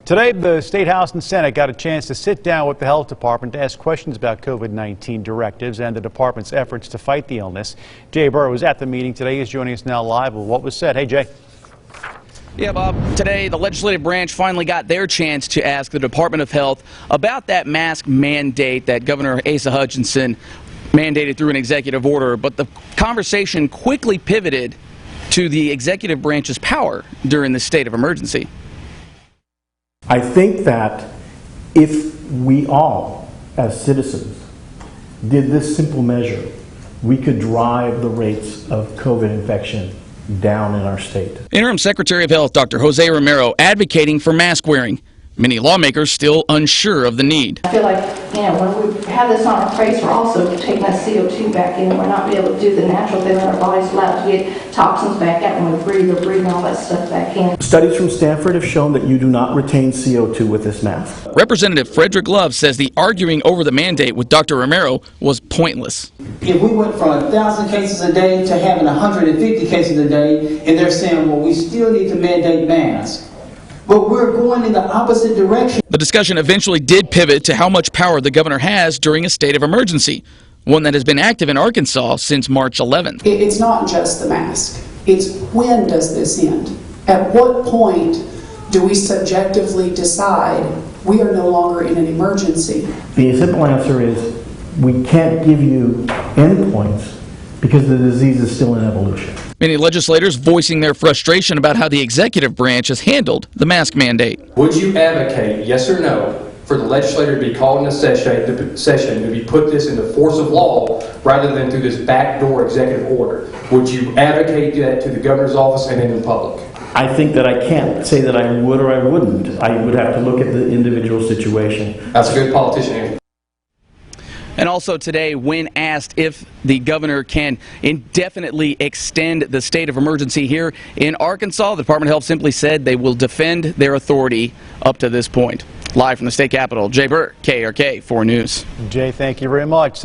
Today, the State House and Senate got a chance to sit down with the Health Department to ask questions about COVID-19 directives and the department's efforts to fight the illness. Jay Burr was at the meeting today. He's joining us now live with what was said. Hey, Jay. Yeah, Bob. Today, the legislative branch finally got their chance to ask the Department of Health about that mask mandate that Governor Asa Hutchinson mandated through an executive order. But the conversation quickly pivoted to the executive branch's power during the state of emergency. I think that if we all, as citizens, did this simple measure, we could drive the rates of COVID infection down in our state. Interim Secretary of Health Dr. Jose Romero advocating for mask wearing. Many lawmakers still unsure of the need. I feel like, when we have this on our face, we're also taking that CO2 back in. We're not able to do the natural thing. Our body's allowed to get toxins back out when we breathe or breathing all that stuff back in. Studies from Stanford have shown that you do not retain CO2 with this mask. Representative Frederick Love says the arguing over the mandate with Dr. Romero was pointless. If we went from 1,000 cases a day to having 150 cases a day, and they're saying, well, we still need to mandate masks. But we're going in the opposite direction. The discussion eventually did pivot to how much power the governor has during a state of emergency, one that has been active in Arkansas since March 11th. It's not just the mask. It's when does this end? At what point do we subjectively decide we are no longer in an emergency? The simple answer is we can't give you endpoints because the disease is still in evolution. Many legislators voicing their frustration about how the executive branch has handled the mask mandate. Would you advocate, yes or no, for the legislature to be called in a session to be put this into force of law rather than through this backdoor executive order? Would you advocate that to the governor's office and in public? I think that I can't say that I would or I wouldn't. I would have to look at the individual situation. That's a good politician. And also today, when asked if the governor can indefinitely extend the state of emergency here in Arkansas, the Department of Health simply said they will defend their authority up to this point. Live from the state capitol, Jay Burr, KRK 4 News. Jay, thank you very much.